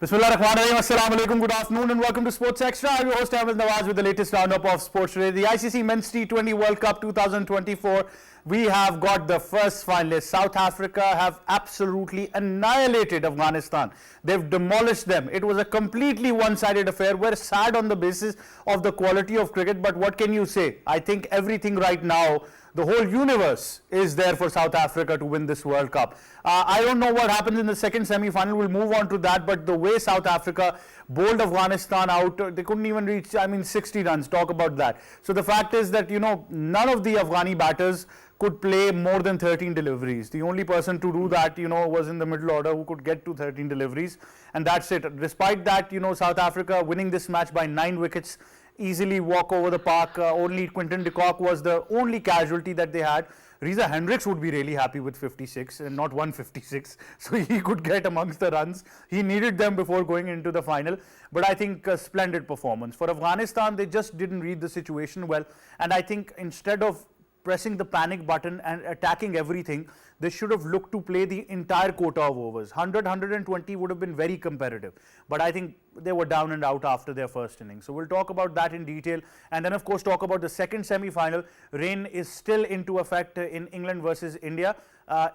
Bismillahirrahmanirrahim. Assalamu alaikum. Good afternoon and welcome to Sports Extra. I'm your host Ahmed Nawaz with the latest roundup of sports today. The ICC Men's T20 World Cup 2024. We have got the first finalists. South Africa have absolutely annihilated Afghanistan. They've demolished them. It was a completely one-sided affair. We're sad on the basis of the quality of cricket, but what can you say? I think everything right now, the whole universe is there for South Africa to win this World Cup. I don't know what happens in the second semi-final. We'll move on to that. But the way South Africa bowled Afghanistan out, they couldn't even reach, 60 runs. Talk about that. So the fact is that, none of the Afghani batters could play more than 13 deliveries. The only person to do that, was in the middle order who could get to 13 deliveries. And that's it. Despite that, South Africa winning this match by 9 wickets, easily walk over the park. Only Quinton de Kock was the only casualty that they had. Reza Hendricks would be really happy with 56 and not 156, so he could get amongst the runs. He needed them before going into the final, but I think a splendid performance. For Afghanistan, they just didn't read the situation well, and I think instead of pressing the panic button and attacking everything, they should have looked to play the entire quota of overs. 100, 120 would have been very competitive. But I think they were down and out after their first innings. So we'll talk about that in detail. And then, of course, talk about the second semi-final. Rain is still into effect in England versus India.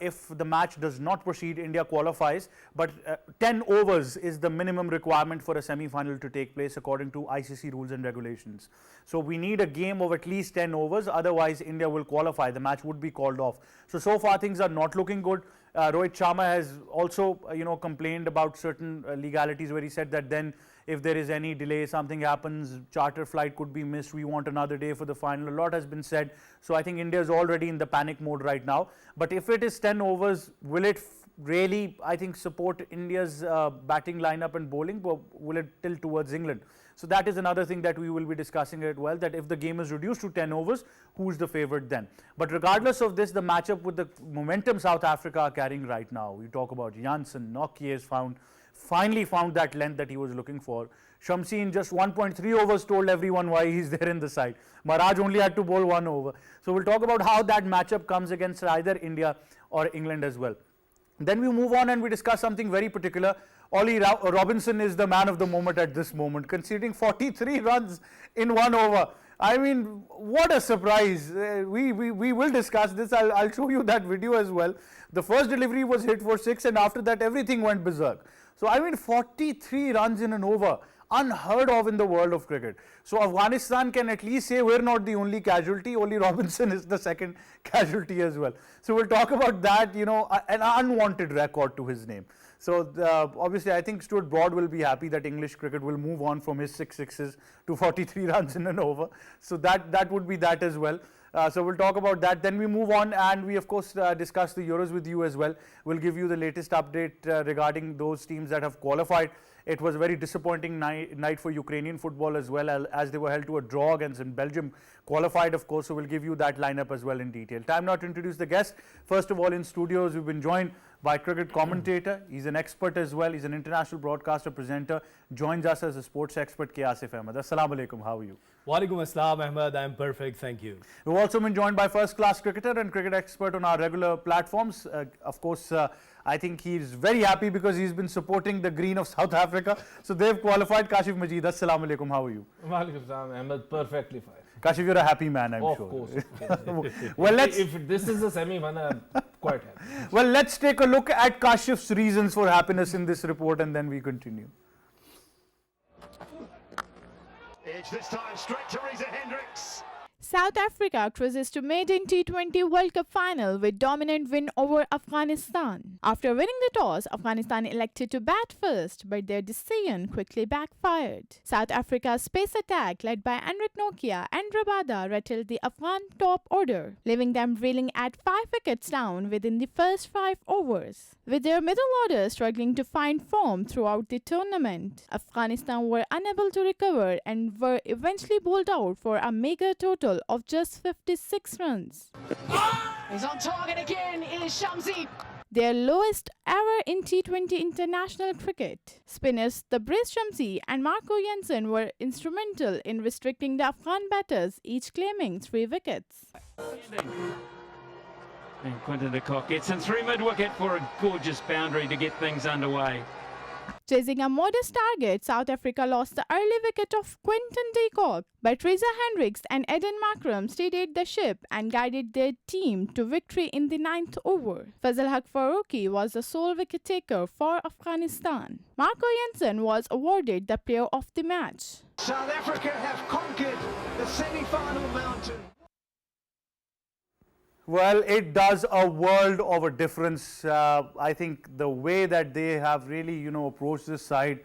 If the match does not proceed, India qualifies. But 10 overs is the minimum requirement for a semi-final to take place according to ICC rules and regulations. So we need a game of at least 10 overs. Otherwise, India will qualify. The match would be called off. So far things are not looking good. Rohit Sharma has also, complained about certain legalities where he said that then if there is any delay, something happens, charter flight could be missed, we want another day for the final. A lot has been said. So I think India is already in the panic mode right now. But if it is 10 overs, will it really, I think, support India's batting lineup and bowling, or will it tilt towards England? So that is another thing that we will be discussing as well, that if the game is reduced to 10 overs, who's the favourite then? But regardless of this, the matchup with the momentum South Africa are carrying right now. We talk about Janssen, Nokia has finally found that length that he was looking for. Shamsi in just 1.3 overs told everyone why he's there in the side. Maharaj only had to bowl 1 over. So we'll talk about how that matchup comes against either India or England as well. Then we move on and we discuss something very particular. Ollie Robinson is the man of the moment at this moment, conceding 43 runs in 1 over. I mean, what a surprise. We will discuss this. I'll show you that video as well. The first delivery was hit for 6 and after that everything went berserk. So I mean 43 runs in an over. Unheard of in the world of cricket. So Afghanistan can at least say we're not the only casualty. Ollie Robinson is the second casualty as well. So we'll talk about that, an unwanted record to his name. So obviously I think Stuart Broad will be happy that English cricket will move on from his 6 sixes to 43 runs in an over. So that would be that as well. So we'll talk about that. Then we move on and we of course discuss the Euros with you as well. We'll give you the latest update regarding those teams that have qualified. It was a very disappointing night for Ukrainian football as well, as they were held to a draw against Belgium. Qualified, of course, so we'll give you that lineup as well in detail. Time now to introduce the guest. First of all, in studios, we've been joined by cricket commentator. He's an expert as well. He's an international broadcaster, presenter. Joins us as a sports expert, K. Asif Ahmed. Assalamu alaikum. How are you? Walaikum assalam, Ahmed. I'm perfect. Thank you. We've also been joined by first-class cricketer and cricket expert on our regular platforms. Of course, I think he's very happy because he's been supporting the green of South Africa. So they've qualified. Kashif Majid, assalamu alaikum. How are you? Walaikum assalam, Ahmed. Perfectly fine. Kashif, you're a happy man, I'm of sure. Course. Well, if this is a semi-final, I'm quite happy. Well, let's take a look at Kashif's reasons for happiness in this report and then we continue. Edge this time, straight to Reza Hendricks. South Africa cruises to maiden T20 World Cup final with dominant win over Afghanistan. After winning the toss, Afghanistan elected to bat first, but their decision quickly backfired. South Africa's pace attack led by Anrich Nokia and Rabada rattled the Afghan top order, leaving them reeling at 5 wickets down within the first 5 overs. With their middle order struggling to find form throughout the tournament, Afghanistan were unable to recover and were eventually bowled out for a meager total of just 56 runs. He's on target again, is Shamsi. Their lowest ever in T20 international cricket. Spinners Tabriz Shamsi and Marco Jansen were instrumental in restricting the Afghan batters, each claiming 3 wickets. And Quinton de Kock gets in through mid-wicket for a gorgeous boundary to get things underway. Chasing a modest target, South Africa lost the early wicket of Quinton de Kock, but Reza Hendricks and Eden Markram steadied the ship and guided their team to victory in the ninth over. Fazal Haq Farooqi was the sole wicket taker for Afghanistan. Marco Jansen was awarded the player of the match. South Africa have conquered the semi-final mountain. Well, it does a world of a difference. I think the way that they have really, approached this side.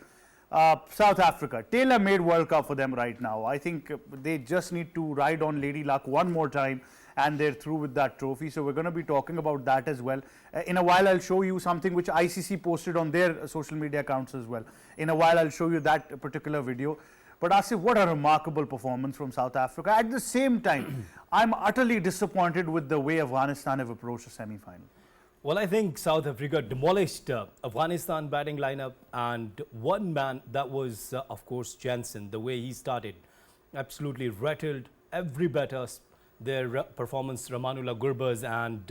South Africa, tailor-made World Cup for them right now. I think they just need to ride on Lady Luck one more time and they're through with that trophy. So we're going to be talking about that as well. In a while, I'll show you something which ICC posted on their social media accounts as well. In a while, I'll show you that particular video. But Asif, what a remarkable performance from South Africa. At the same time, I'm utterly disappointed with the way Afghanistan have approached the semi-final. Well, I think South Africa demolished Afghanistan batting lineup, and one man, that was, of course, Jansen. The way he started, absolutely rattled every batter, their performance, Ramanullah Gurbaz and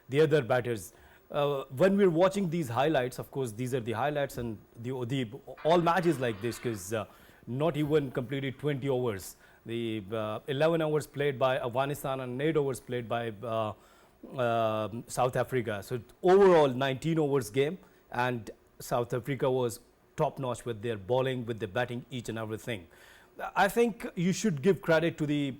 the other batters. When we're watching these highlights, of course, these are the highlights, and the all matches like this, because not even completed 20 overs. The 11 overs played by Afghanistan and 8 overs played by South Africa. So overall 19 overs game, and South Africa was top notch with their bowling, with the batting, each and everything. I think you should give credit to the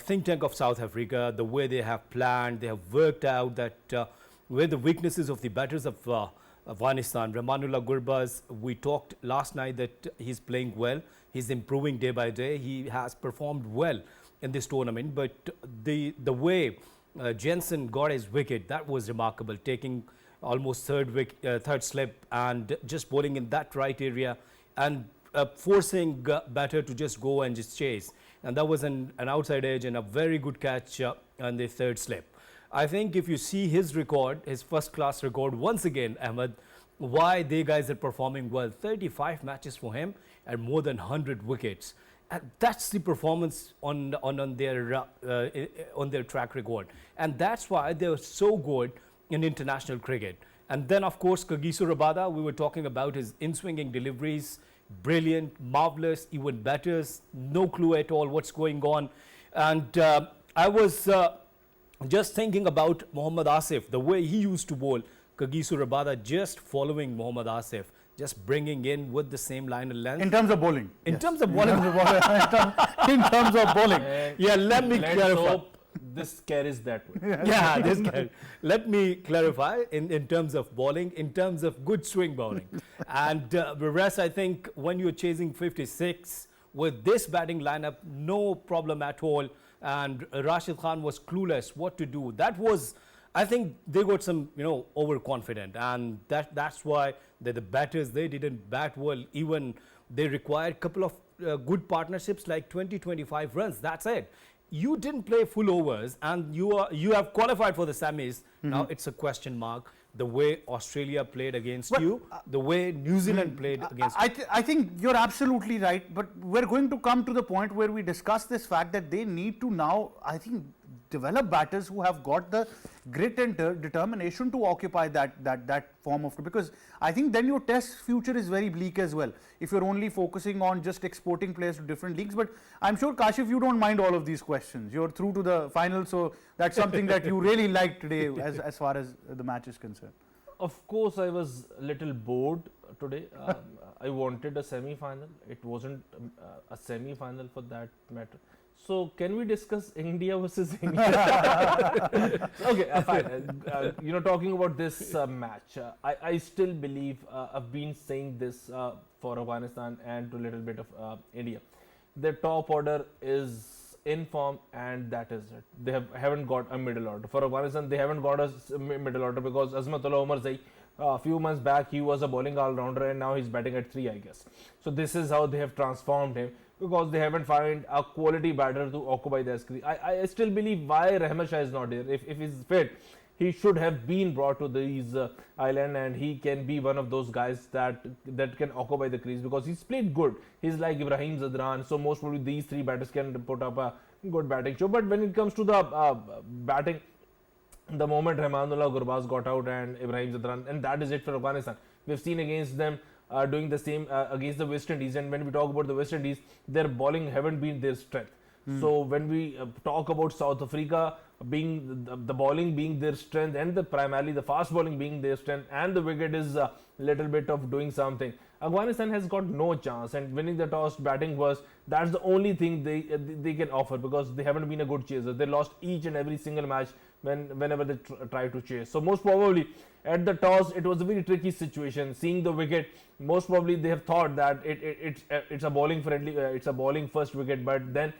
think tank of South Africa, the way they have planned, they have worked out that where the weaknesses of the batters of Afghanistan. Ramanullah Gurbaz, we talked last night that he's playing well, he's improving day by day, he has performed well in this tournament, but the way Jansen got his wicket, that was remarkable, taking almost third slip and just bowling in that right area and forcing batter to just go and just chase. And that was an outside edge and a very good catch on the third slip. I think if you see his record, his first class record, once again, Ahmed, why they guys are performing well. 35 matches for him and more than 100 wickets. And that's the performance on their track record. And that's why they're so good in international cricket. And then, of course, Kagiso Rabada, we were talking about his in-swinging deliveries, brilliant, marvelous, even batters, no clue at all what's going on. And I was just thinking about Mohammad Asif, the way he used to bowl, Kagiso Rabada just following Mohammad Asif, just bringing in with the same line of length. In terms of bowling. In terms of bowling. In terms of bowling. Yeah, let me clarify. Hope this carries that way. Yeah, this guy. Let me clarify in terms of bowling, in terms of good swing bowling. And the rest, I think, when you're chasing 56 with this batting lineup, no problem at all. And Rashid Khan was clueless what to do. That was, I think they got some, overconfident. And that's why the batters, they didn't bat well. Even they required a couple of good partnerships like 20-25 runs. That's it. You didn't play full overs and you have qualified for the semis. Now it's a question mark. The way Australia played against you, the way New Zealand played against you. I think you're absolutely right, but we're going to come to the point where we discuss this fact that they need to now, I think, develop batters who have got the grit and determination to occupy that form of, because I think then your test future is very bleak as well if you're only focusing on just exporting players to different leagues. But I'm sure, Kashif, you don't mind all of these questions. You're through to the final, so that's something that you really liked today as far as the match is concerned. Of course, I was a little bored today. I wanted a semi-final. It wasn't a semi-final for that matter. So, can we discuss India versus India? Okay, fine. Talking about this match, I still believe, I've been saying this for Afghanistan and to a little bit of India. Their top order is in form, and that is it. They haven't got a middle order. For Afghanistan, they haven't got a middle order because Azmatullah Omarzai, a few months back, he was a bowling all-rounder and now he's batting at 3, I guess. So this is how they have transformed him, because they haven't found a quality batter to occupy their screen. I still believe why Rahman Shah is not here. If he's fit, he should have been brought to these island, and he can be one of those guys that can occupy the crease, because he's played good. He's like Ibrahim Zadran, so most probably these 3 batters can put up a good batting show. But when it comes to the batting, the moment Rahmanullah Gurbaz got out and Ibrahim Zadran, and that is it for Afghanistan. We've seen against them doing the same against the West Indies, and when we talk about the West Indies, their bowling haven't been their strength. So when we talk about South Africa being the bowling being their strength, and primarily the fast bowling being their strength, and the wicket is a little bit of doing something, Afghanistan has got no chance. And winning the toss, batting first, that's the only thing they can offer, because they haven't been a good chaser. They lost each and every single match whenever they try to chase. So most probably at the toss it was a very tricky situation. Seeing the wicket, most probably they have thought that it's a bowling friendly, it's a bowling first wicket, but then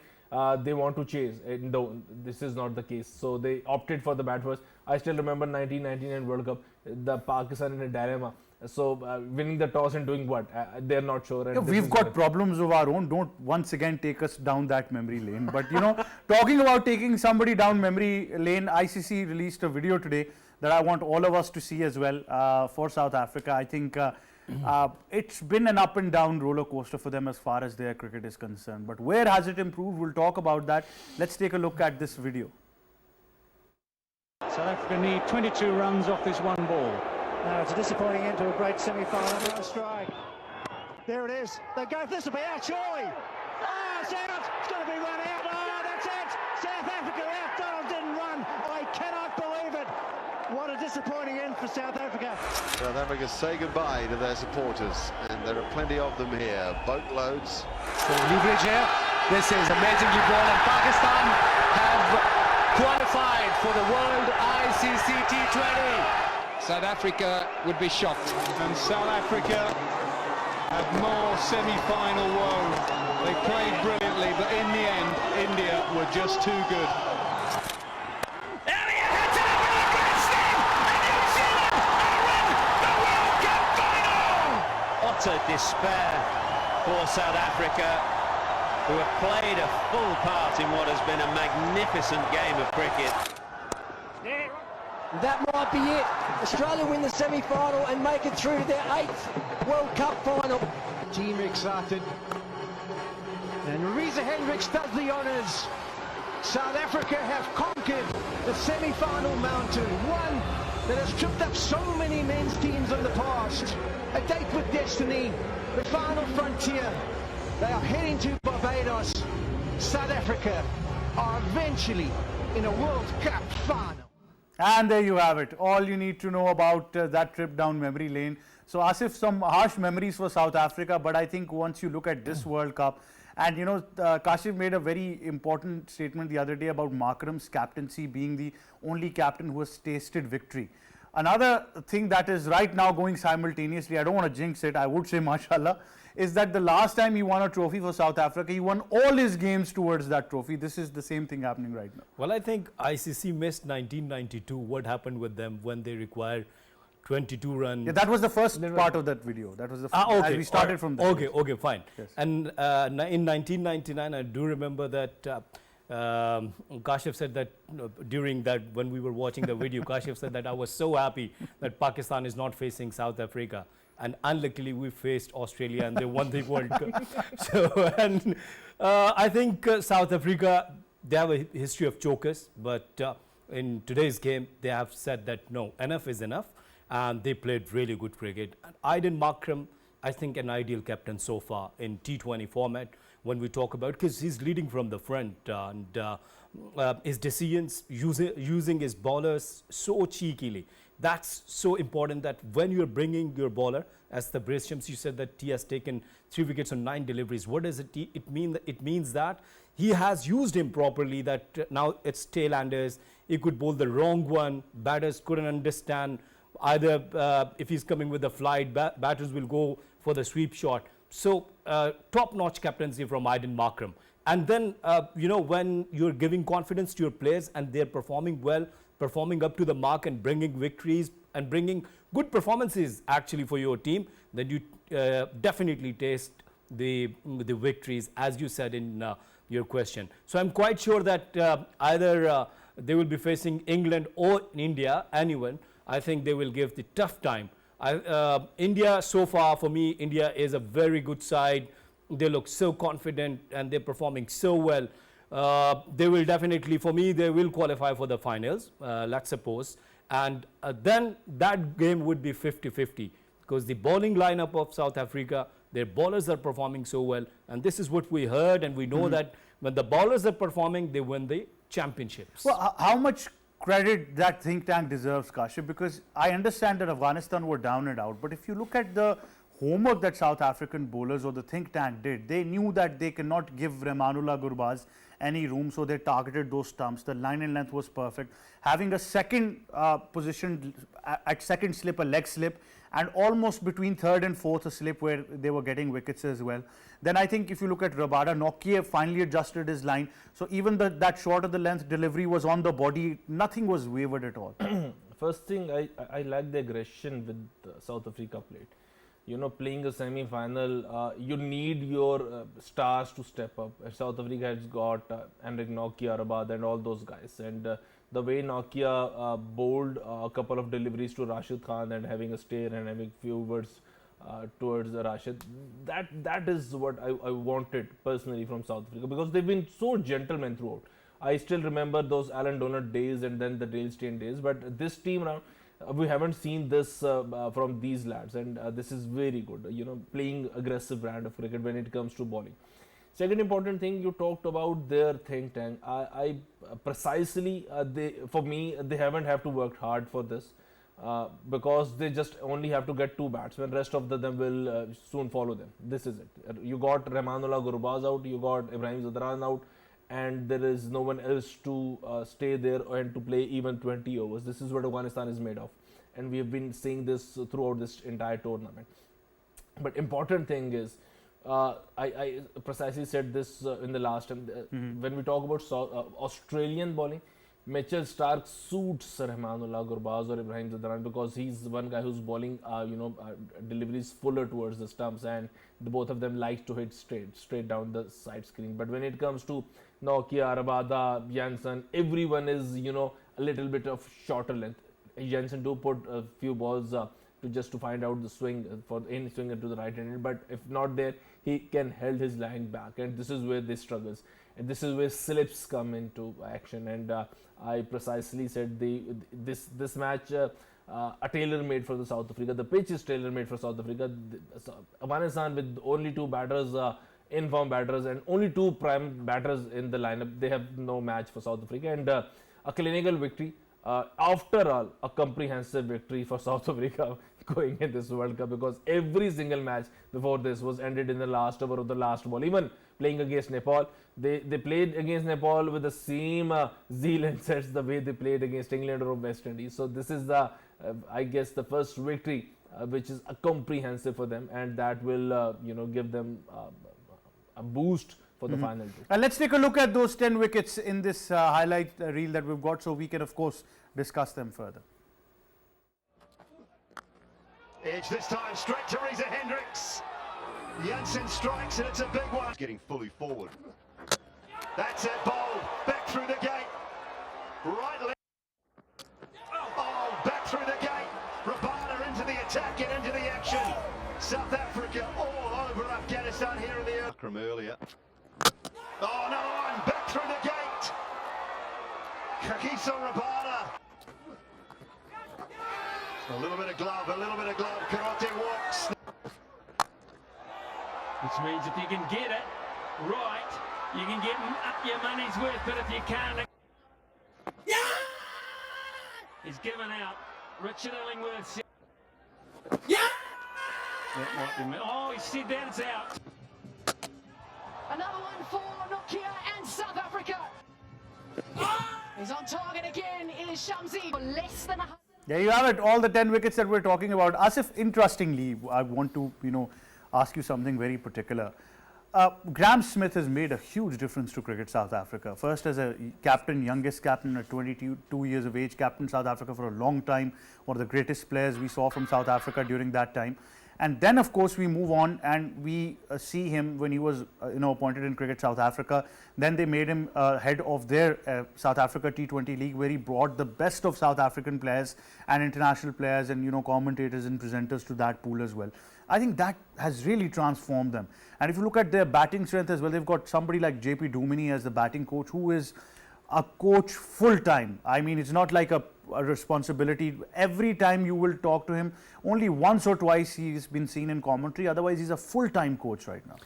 they want to chase. No, this is not the case. So they opted for the bat first. I still remember 1999 World Cup, the Pakistan in a dilemma. So winning the toss and doing what? They're not sure. And we've got problems of our own. Don't once again take us down that memory lane. But you know, talking about taking somebody down memory lane, ICC released a video today that I want all of us to see as well for South Africa. I think it's been an up and down roller coaster for them as far as their cricket is concerned. But where has it improved? We'll talk about that. Let's take a look at this video. South Africa need 22 runs off this one ball. Now it's a disappointing end to a great semi-final. No strike. There it is. They go. This will be out surely. Oh, it's out. It's going to be run out. Oh, that's it. South Africa out. Donald didn't run. I cannot believe it. What a disappointing end for South Africa. South Africa say goodbye to their supporters, and there are plenty of them here. Boatloads. So leverage here. This is amazingly ball, and Pakistan have qualified for the World ICC T20. South Africa would be shocked. And South Africa have more semi-final woe. They played brilliantly, but in the end, India were just too good. Utter despair for South Africa, who have played a full part in what has been a magnificent game of cricket. That might be it. Australia win the semi-final and make it through to their 8th World Cup final. Team excited. And Reza Hendricks does the honours. South Africa have conquered the semi-final mountain. One that has tripped up so many men's teams in the past. A date with destiny. The final frontier. They are heading to Barbados. South Africa are eventually in a World Cup final. And there you have it. All you need to know about that trip down memory lane. So Asif, some harsh memories for South Africa, but I think once you look at this World Cup, and you know, Kashif made a very important statement the other day about Markram's captaincy being the only captain who has tasted victory. Another thing that is right now going simultaneously, I don't want to jinx it, I would say mashallah, is that the last time he won a trophy for South Africa, he won all his games towards that trophy. This is the same thing happening right now. Well, I think ICC missed 1992. What happened with them when they required 22 runs? Yeah, that was the first part of that video. That was the okay. As we started from there. Okay, fine. Yes. And in 1999, I do remember that Kashif said that during that, when we were watching the video, Kashif said that I was so happy that Pakistan is not facing South Africa. And unluckily, we faced Australia and they won the World Cup. So, and I think South Africa, they have a history of chokers, but in today's game, they have said that no, enough is enough, and they played really good cricket. And Aiden Markram, I think an ideal captain so far in T20 format when we talk about, because he's leading from the front, and his decisions, using his bowlers so cheekily. That's so important, that when you're bringing your bowler, as the Brace Shams, you said that he has taken 3 wickets on 9 deliveries. What does it mean? It means that he has used him properly, that now it's tail-enders. He could bowl the wrong one. Batters couldn't understand either if he's coming with a flight, batters will go for the sweep shot. So top-notch captaincy from Aiden Markram. And then, you know, when you're giving confidence to your players and they're performing well, performing up to the mark and bringing victories and bringing good performances actually for your team, then you definitely taste the victories, as you said in your question. So I'm quite sure that either they will be facing England or India, anyone. I think they will give the tough time. India, so far for me, India is a very good side. They look so confident and they're performing so well. they will definitely, for me, they will qualify for the finals, let's suppose. And then that game would be 50-50 because the bowling lineup of South Africa, their bowlers are performing so well. And this is what we heard, and we know that when the bowlers are performing, they win the championships. Well, how much credit that think tank deserves, Kashif? Because I understand that Afghanistan were down and out, but if you look at the homework that South African bowlers or the think tank did, they knew that they cannot give Rahmanullah Gurbaz any room, so they targeted those stumps. The line and length was perfect. Having a second position at second slip, a leg slip, and almost between third and fourth a slip where they were getting wickets as well. Then I think if you look at Rabada, Nokia finally adjusted his line. So even that short of the length delivery was on the body. Nothing was wavered at all. First thing, I like the aggression with South Africa played. You know, playing a semi-final, you need your stars to step up. South Africa has got Henrik Nokia, Rabada and all those guys. And the way Nokia bowled a couple of deliveries to Rashid Khan and having a stare and having few words towards Rashid, that is what I wanted personally from South Africa, because they've been so gentlemen throughout. I still remember those Alan Donald days and then the Dale Steyn days, but this team around, we haven't seen this from these lads, and this is very good, you know, playing aggressive brand of cricket when it comes to bowling. Second important thing, you talked about their think tank. I precisely, for me, they haven't have to work hard for this because they just only have to get two batsmen. Rest of them will soon follow them. This is it. You got Rahmanullah Gurbaz out, you got Ibrahim Zadran out, and there is no one else to stay there and to play even 20 overs. This is what Afghanistan is made of, and we have been seeing this throughout this entire tournament. But important thing is, I precisely said this in the last time, when we talk about Australian bowling, Mitchell Starc suits Rahmanullah Gurbaz or Ibrahim Zadran because he's one guy who's bowling deliveries fuller towards the stumps, and both of them like to hit straight down the side screen. But when it comes to Nokia, Rabada, Jansen, everyone is, you know, a little bit of shorter length. Jansen do put a few balls to find out the swing for any swinger to the right hand, but if not there, he can hold his line back, and this is where they struggles, and this is where slips come into action. And I precisely said this match a tailor made for the South Africa. The pitch is tailor made for South Africa. Afghanistan with only two batters, in-form batters, and only two prime batters in the lineup, they have no match for South Africa, and a clinical victory. After all, a comprehensive victory for South Africa going in this World Cup, because every single match before this was ended in the last over of the last ball. Even playing against Nepal, they played against Nepal with the same zeal and sets the way they played against England or West Indies. So this is the, I guess, the first victory which is comprehensive for them, and that will give them a boost for the final. And let's take a look at those 10 wickets in this highlight reel that we've got, so we can of course discuss them further. Edge this time straight to Reza Hendricks. Jansen strikes and it's a big one. Getting fully forward. That's it, bowled back through the gate. Right left. Oh, back through the gate. Rabada into the attack and into the action. South Africa all over Afghanistan here in the Akram earlier. Oh, another one back through the gate. Kagiso Rabada. A little bit of glove, Karate walks. Which means if you can get it right, you can get up your money's worth, but if you can't... Yeah! He's given out. Richard Illingworth. Yeah! Oh, he said that it's out. Another one for Nokia and South Africa. He's on target again, is Shamsi. Less than 100. There you have it, all the 10 wickets that we're talking about. Asif, interestingly, I want to, ask you something very particular. Graham Smith has made a huge difference to cricket South Africa. First as a captain, youngest captain at 22 years of age, captain South Africa for a long time, one of the greatest players we saw from South Africa during that time. And then, of course, we move on and we see him when he was appointed in Cricket South Africa. Then they made him head of their South Africa T20 league, where he brought the best of South African players and international players and commentators and presenters to that pool as well. I think that has really transformed them. And if you look at their batting strength as well, they've got somebody like JP Duminy as the batting coach, who is a coach full time. I mean, it's not like a responsibility. Every time you will talk to him, only once or twice he's been seen in commentary. Otherwise, he's a full time coach right now.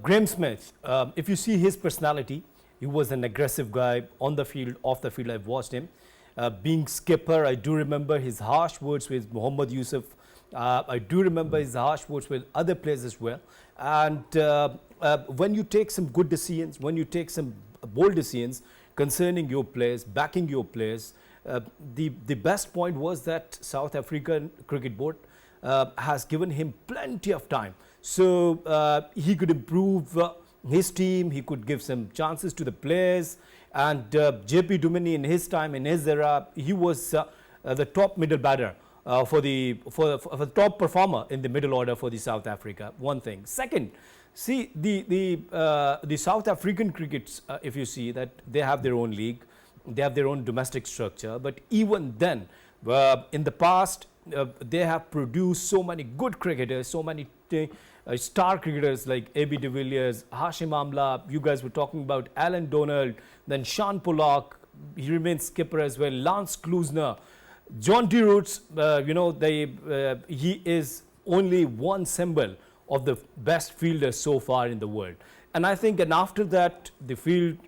Graeme Smith, if you see his personality, he was an aggressive guy on the field, off the field. I've watched him. Being skipper, I do remember his harsh words with Mohammad Yusuf. I do remember his harsh words with other players as well. And when you take some good decisions, when you take some bold decisions concerning your players, backing your players, the best point was that South African Cricket Board has given him plenty of time. So he could improve his team, he could give some chances to the players. And JP Duminy in his time, in his era, he was the top middle batter. For the top performer in the middle order for the South Africa. One thing. Second, see the South African crickets. If you see that they have their own league, they have their own domestic structure. But even then, in the past, they have produced so many good cricketers, so many star cricketers like A.B. de Villiers, Hashim Amla. You guys were talking about Alan Donald, then Sean Pollock. He remains skipper as well. Lance Klusener. John D. Roots, he is only one symbol of the best fielder so far in the world. And I think, and after that, the field,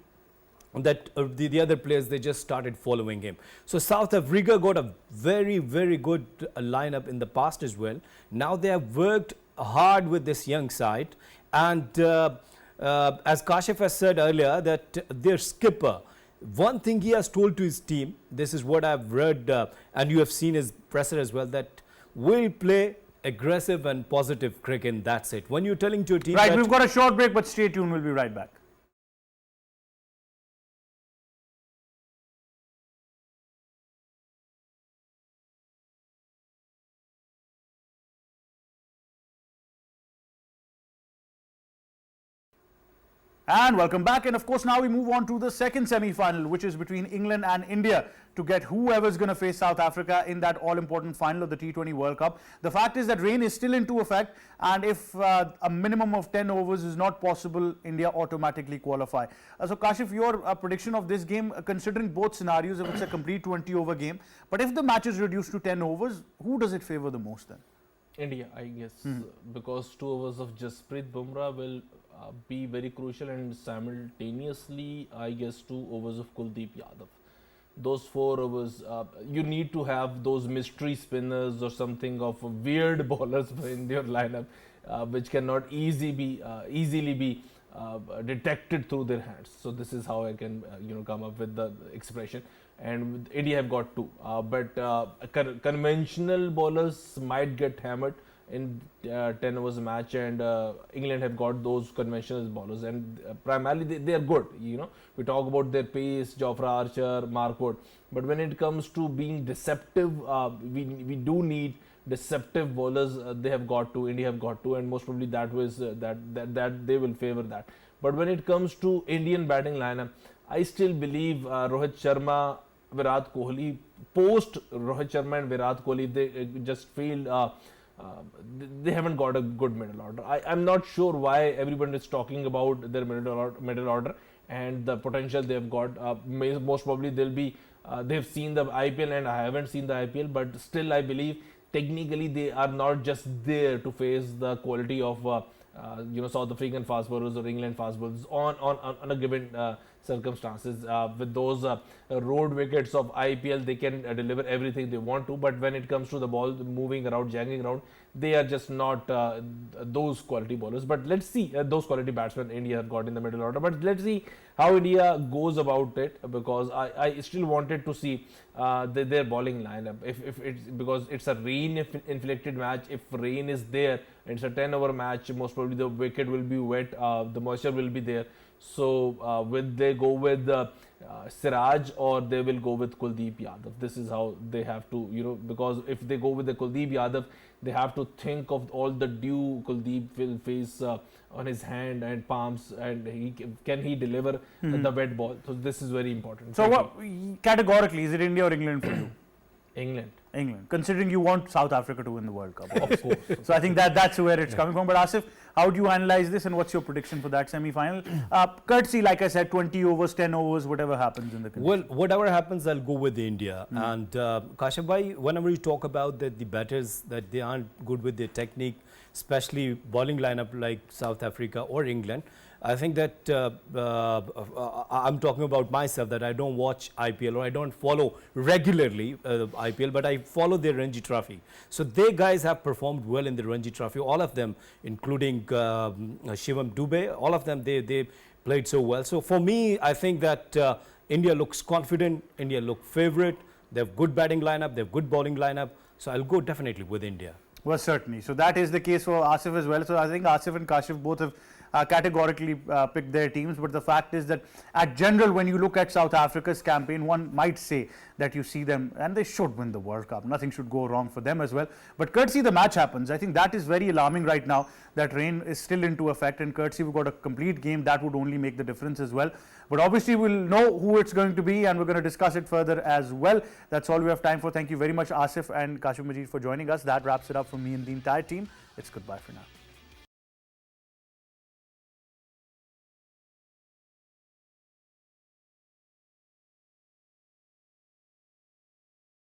that the other players, they just started following him. So South Africa got a very, very good lineup in the past as well. Now they have worked hard with this young side. And as Kashif has said earlier, that their skipper, one thing he has told to his team, this is what I've read and you have seen his presser as well, that we'll play aggressive and positive cricket and that's it. When you're telling to your team... Right, we've got a short break, but stay tuned, we'll be right back. And welcome back, and of course now we move on to the second semi-final, which is between England and India to get whoever's going to face South Africa in that all-important final of the T20 World Cup. The fact is that rain is still into effect, and if a minimum of 10 overs is not possible, India automatically qualify. So Kashif, your prediction of this game, considering both scenarios, if it's a complete 20-over game, but if the match is reduced to 10 overs, who does it favour the most then? India, I guess, because 2 overs of Jasprit Bumrah will be very crucial, and simultaneously, I guess, 2 overs of Kuldeep Yadav. Those 4 overs, you need to have those mystery spinners or something of weird bowlers in your lineup, which cannot easily be detected through their hands. So this is how I can come up with the expression. And India have got 2, but conventional bowlers might get hammered in 10 overs match, and England have got those conventional bowlers, and primarily they are good. We talk about their pace, Jofra Archer, Mark Wood, but when it comes to being deceptive, we do need deceptive bowlers. They have got to, India have got to, and most probably that was that they will favour that. But when it comes to Indian batting lineup, I still believe Rohit Sharma, Virat Kohli, post Rohit Sharma and Virat Kohli, they just feel they haven't got a good middle order. I'm not sure why everyone is talking about their middle order and the potential they've got. Most probably they've seen the IPL and I haven't seen the IPL, but still I believe technically they are not just there to face the quality of South African fast bowlers or England fast bowlers on a given circumstances. With those road wickets of IPL, they can deliver everything they want to, but when it comes to the ball moving around, jangling around, they are just not those quality bowlers. But let's see, those quality batsmen India have got in the middle order, but let's see how India goes about it, because I still wanted to see their bowling lineup. If it's, because it's a rain inflicted match, if rain is there, it's a 10-over match, most probably the wicket will be wet, the moisture will be there. So will they go with Siraj or they will go with Kuldeep Yadav? This is how they have to, because if they go with the Kuldeep Yadav, they have to think of all the dew Kuldeep will face on his hand and palms, and can he deliver the wet ball? So this is very important. So categorically, is it India or England for you? England. England, considering you want South Africa to win the World Cup. Of course. So I think that's where it's coming from. But Asif, how do you analyze this and what's your prediction for that semi-final? Courtesy, like I said, 20 overs, 10 overs, whatever happens in the condition. Well, whatever happens, I'll go with India. And Kashyap bhai, whenever you talk about the batters, that they aren't good with their technique, especially bowling lineup like South Africa or England, I think that I'm talking about myself, that I don't watch IPL or I don't follow regularly IPL, but I follow their Ranji Trophy. So they guys have performed well in the Ranji Trophy, all of them, including Shivam Dube, all of them, they played so well. So for me, I think that India looks confident, India look favorite, they have good batting lineup, they have good bowling lineup. So I'll go definitely with India. Well, certainly. So that is the case for Asif as well. So I think Asif and Kashif both have categorically picked their teams, but the fact is that at general, when you look at South Africa's campaign, one might say that you see them, and they should win the World Cup. Nothing should go wrong for them as well. But courtesy the match happens, I think that is very alarming right now, that rain is still into effect, and courtesy we've got a complete game, that would only make the difference as well. But obviously we'll know who it's going to be, and we're going to discuss it further as well. That's all we have time for. Thank you very much, Asif and Kashif Majid, for joining us. That wraps it up for me and the entire team. It's goodbye for now.